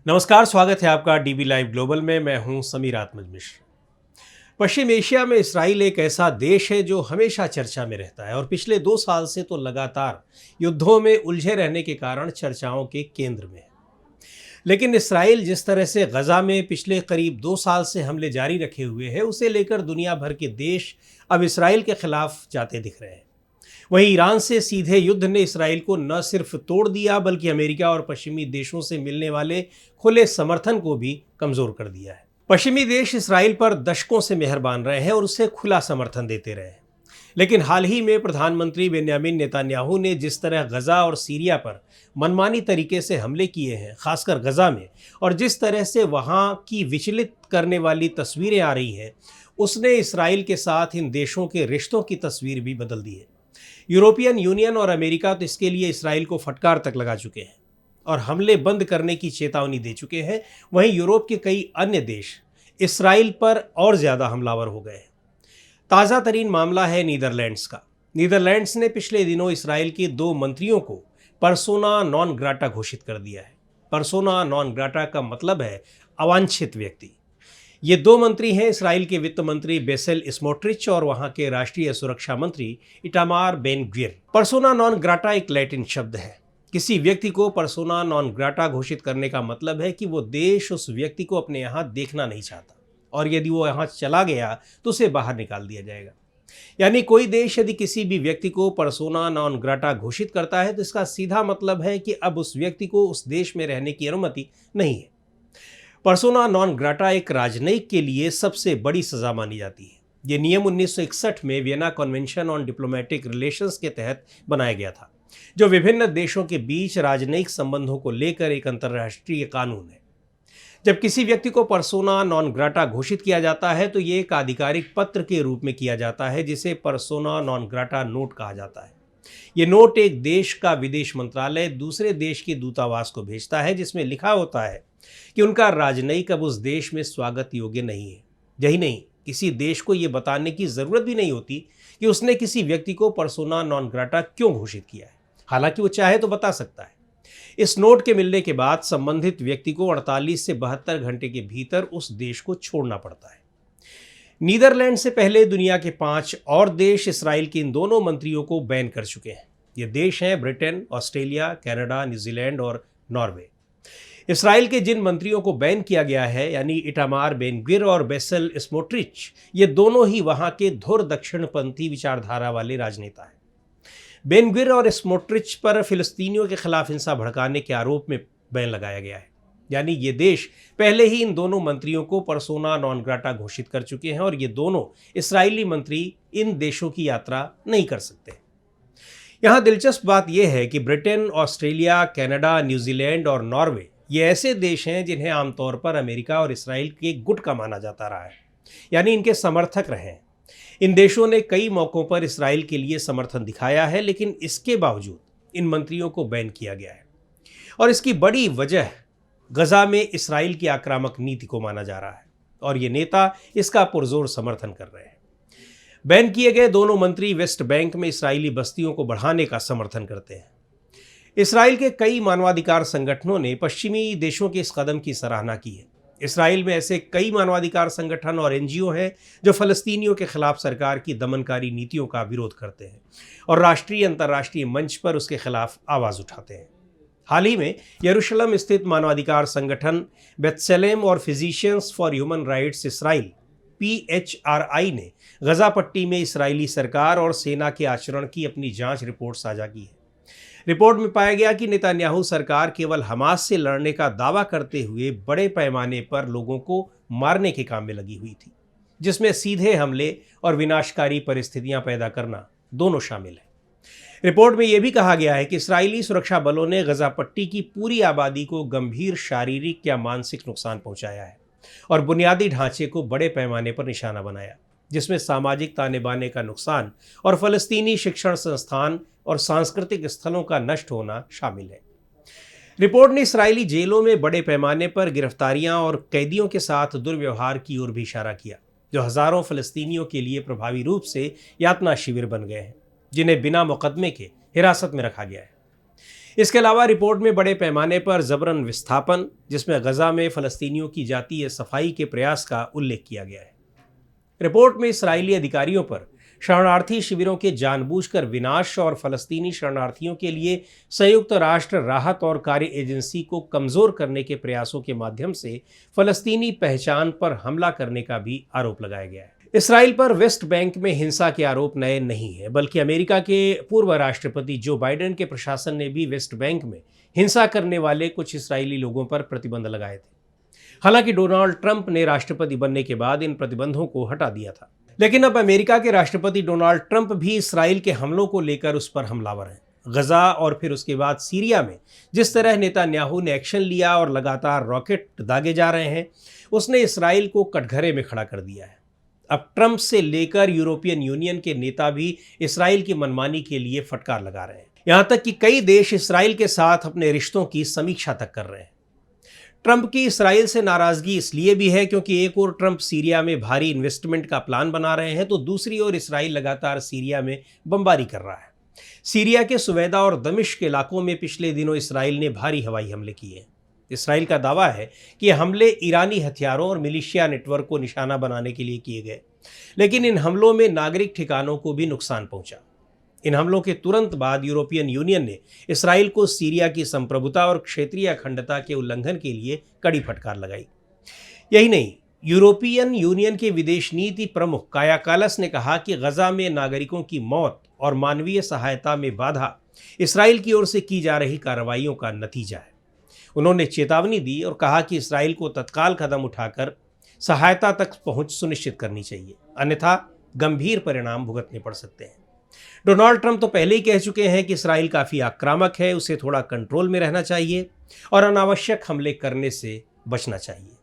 नमस्कार, स्वागत है आपका डीबी लाइव ग्लोबल में। मैं हूं समीर आत्मज मिश्र। पश्चिम एशिया में इसराइल एक ऐसा देश है जो हमेशा चर्चा में रहता है और पिछले 2 साल से तो लगातार युद्धों में उलझे रहने के कारण चर्चाओं के केंद्र में है। लेकिन इसराइल जिस तरह से गजा में पिछले करीब 2 साल से हमले जारी रखे हुए है, उसे लेकर दुनिया भर के देश अब इसराइल के खिलाफ जाते दिख रहे हैं। वहीं ईरान से सीधे युद्ध ने इसराइल को न सिर्फ तोड़ दिया बल्कि अमेरिका और पश्चिमी देशों से मिलने वाले खुले समर्थन को भी कमजोर कर दिया है। पश्चिमी देश इसराइल पर दशकों से मेहरबान रहे हैं और उसे खुला समर्थन देते रहे हैं। लेकिन हाल ही में प्रधानमंत्री बेन्यामिन नेतन्याहू ने जिस तरह गजा और सीरिया पर मनमानी तरीके से हमले किए हैं, खासकर गजा में, और जिस तरह से वहां की विचलित करने वाली तस्वीरें आ रही हैं, उसने इसराइल के साथ इन देशों के रिश्तों की तस्वीर भी बदल दी है। यूरोपियन यूनियन और अमेरिका तो इसके लिए इसराइल को फटकार तक लगा चुके हैं और हमले बंद करने की चेतावनी दे चुके हैं। वहीं यूरोप के कई अन्य देश इसराइल पर और ज़्यादा हमलावर हो गए हैं। ताज़ा तरीन मामला है नीदरलैंड्स का। नीदरलैंड्स ने पिछले दिनों इसराइल के 2 मंत्रियों को पर्सोना नॉन ग्राटा घोषित कर दिया है। पर्सोना नॉन ग्राटा का मतलब है अवांछित व्यक्ति। ये 2 मंत्री हैं, इसराइल के वित्त मंत्री बेसेल स्मोट्रिच और वहां के राष्ट्रीय सुरक्षा मंत्री Itamar Ben Gvir. Persona non grata एक लैटिन शब्द है। किसी व्यक्ति को पर्सोना नॉन ग्राटा घोषित करने का मतलब है कि वो देश उस व्यक्ति को अपने यहाँ देखना नहीं चाहता और यदि वो यहाँ चला गया तो उसे बाहर निकाल दिया जाएगा। यानी कोई देश यदि किसी भी व्यक्ति को पर्सोना नॉन ग्राटा घोषित करता है तो इसका सीधा मतलब है कि अब उस व्यक्ति को उस देश में रहने की अनुमति नहीं है। पर्सोना नॉन ग्राटा एक राजनयिक के लिए सबसे बड़ी सजा मानी जाती है। ये नियम 1961 में Vienna convention on diplomatic relations के तहत बनाया गया था, जो विभिन्न देशों के बीच राजनयिक संबंधों को लेकर एक अंतर्राष्ट्रीय कानून है। जब किसी व्यक्ति को पर्सोना नॉन ग्राटा घोषित किया जाता है तो ये एक आधिकारिक पत्र के रूप में किया जाता है, जिसे पर्सोना नॉन ग्राटा नोट कहा जाता है। ये नोट एक देश का विदेश मंत्रालय दूसरे देश के दूतावास को भेजता है, जिसमें लिखा होता है कि उनका राजनयिक अब उस देश में स्वागत योग्य नहीं है। यही नहीं, किसी देश को ये बताने की जरूरत भी नहीं होती कि उसने किसी व्यक्ति को पर्सोना नॉन ग्राटा क्यों घोषित किया है। हालांकि वो चाहे तो बता सकता है। इस नोट के मिलने के बाद संबंधित व्यक्ति को 48 से 72 घंटे के भीतर उस देश को छोड़ना पड़ता है। नीदरलैंड से पहले दुनिया के 5 और देश इसराइल के इन दोनों मंत्रियों को बैन कर चुके हैं। ये देश हैं ब्रिटेन, ऑस्ट्रेलिया, कनाडा, न्यूजीलैंड और नॉर्वे। इसराइल के जिन मंत्रियों को बैन किया गया है, यानी इटामार बेन ग्विर और बेसेल स्मोट्रिच, ये दोनों ही वहां के धुर दक्षिणपंथी विचारधारा वाले राजनेता हैं। बेन ग्विर और स्मोट्रिच पर फिलिस्तीनियों के खिलाफ हिंसा भड़काने के आरोप में बैन लगाया गया है। यानी ये देश पहले ही इन दोनों मंत्रियों को पर्सोना नॉन ग्राटा घोषित कर चुके हैं और ये दोनों इसराइली मंत्री इन देशों की यात्रा नहीं कर सकते। यहाँ दिलचस्प बात यह है कि ब्रिटेन, ऑस्ट्रेलिया, कनाडा, न्यूजीलैंड और नॉर्वे ये ऐसे देश हैं जिन्हें आमतौर पर अमेरिका और इसराइल के गुट का माना जाता रहा है, यानी इनके समर्थक रहे हैं। इन देशों ने कई मौकों पर इसराइल के लिए समर्थन दिखाया है, लेकिन इसके बावजूद इन मंत्रियों को बैन किया गया है और इसकी बड़ी वजह गजा में इसराइल की आक्रामक नीति को माना जा रहा है और ये नेता इसका पुरजोर समर्थन कर रहे हैं। बैन किए गए दोनों मंत्री वेस्ट बैंक में इसराइली बस्तियों को बढ़ाने का समर्थन करते हैं। इसराइल के कई मानवाधिकार संगठनों ने पश्चिमी देशों के इस कदम की सराहना की है। इसराइल में ऐसे कई मानवाधिकार संगठन और एनजीओ हैं जो फलस्तीनियों के खिलाफ सरकार की दमनकारी नीतियों का विरोध करते हैं और राष्ट्रीय अंतर्राष्ट्रीय मंच पर उसके खिलाफ आवाज़ उठाते हैं। हाल ही में यरूशलेम स्थित मानवाधिकार संगठन बेत्सेलेम और physicians for human rights Israel PHRI ने गजा पट्टी में इसराइली सरकार और सेना के आचरण की अपनी जांच रिपोर्ट साझा की है। रिपोर्ट में पाया गया कि नेतन्याहू सरकार केवल हमास से लड़ने का दावा करते हुए बड़े पैमाने पर लोगों को मारने के काम में लगी हुई थी, जिसमें सीधे हमले और विनाशकारी परिस्थितियां पैदा करना दोनों शामिल है। रिपोर्ट में यह भी कहा गया है कि इसराइली सुरक्षा बलों ने गजा पट्टी की पूरी आबादी को गंभीर शारीरिक या मानसिक नुकसान पहुंचाया है और बुनियादी ढांचे को बड़े पैमाने पर निशाना बनाया, जिसमें सामाजिक ताने बाने का नुकसान और फलस्तीनी शिक्षण संस्थान और सांस्कृतिक स्थलों का नष्ट होना शामिल है। रिपोर्ट ने इसराइली जेलों में बड़े पैमाने पर गिरफ्तारियां और कैदियों के साथ दुर्व्यवहार की ओर भी इशारा किया, जो हजारों फलस्तीनियों के लिए प्रभावी रूप से यातना शिविर बन गए हैं, जिन्हें बिना मुकदमे के हिरासत में रखा गया है। इसके अलावा रिपोर्ट में बड़े पैमाने पर जबरन विस्थापन, जिसमें गजा में फ़लस्तीनियों की जातीय सफाई के प्रयास का उल्लेख किया गया है। रिपोर्ट में इस्राएली अधिकारियों पर शरणार्थी शिविरों के जानबूझकर विनाश और फ़लस्तीनी शरणार्थियों के लिए संयुक्त राष्ट्र राहत और कार्य एजेंसी को कमज़ोर करने के प्रयासों के माध्यम से फ़लस्तीनी पहचान पर हमला करने का भी आरोप लगाया गया है। इसराइल पर वेस्ट बैंक में हिंसा के आरोप नए नहीं है, बल्कि अमेरिका के पूर्व राष्ट्रपति जो बाइडेन के प्रशासन ने भी वेस्ट बैंक में हिंसा करने वाले कुछ इसराइली लोगों पर प्रतिबंध लगाए थे। हालांकि डोनाल्ड ट्रंप ने राष्ट्रपति बनने के बाद इन प्रतिबंधों को हटा दिया था, लेकिन अब अमेरिका के राष्ट्रपति डोनाल्ड ट्रंप भी इसराइल के हमलों को लेकर उस पर हमलावर हैं। गजा और फिर उसके बाद सीरिया में जिस तरह नेतान्याहू ने एक्शन लिया और लगातार रॉकेट दागे जा रहे हैं, उसने इसराइल को कटघरे में खड़ा कर दिया है। अब ट्रंप से लेकर यूरोपियन यूनियन के नेता भी इसराइल की मनमानी के लिए फटकार लगा रहे हैं। यहां तक कि कई देश इसराइल के साथ अपने रिश्तों की समीक्षा तक कर रहे हैं। ट्रंप की इसराइल से नाराजगी इसलिए भी है क्योंकि एक ओर ट्रंप सीरिया में भारी इन्वेस्टमेंट का प्लान बना रहे हैं, तो दूसरी ओर इसराइल लगातार सीरिया में बमबारी कर रहा है। सीरिया के सुवैदा और दमिश्क इलाकों में पिछले दिनों इसराइल ने भारी हवाई हमले किए। इसराइल का दावा है कि ये हमले ईरानी हथियारों और मिलिशिया नेटवर्क को निशाना बनाने के लिए किए गए, लेकिन इन हमलों में नागरिक ठिकानों को भी नुकसान पहुंचा। इन हमलों के तुरंत बाद यूरोपियन यूनियन ने इसराइल को सीरिया की संप्रभुता और क्षेत्रीय अखंडता के उल्लंघन के लिए कड़ी फटकार लगाई। यही नहीं, यूरोपियन यूनियन के विदेश नीति प्रमुख काया कालस ने कहा कि गजा में नागरिकों की मौत और मानवीय सहायता में बाधा इसराइल की ओर से की जा रही कार्रवाइयों का नतीजा है। उन्होंने चेतावनी दी और कहा कि इसराइल को तत्काल कदम उठाकर सहायता तक पहुंच सुनिश्चित करनी चाहिए, अन्यथा गंभीर परिणाम भुगतने पड़ सकते हैं। डोनाल्ड ट्रंप तो पहले ही कह चुके हैं कि इसराइल काफ़ी आक्रामक है, उसे थोड़ा कंट्रोल में रहना चाहिए और अनावश्यक हमले करने से बचना चाहिए।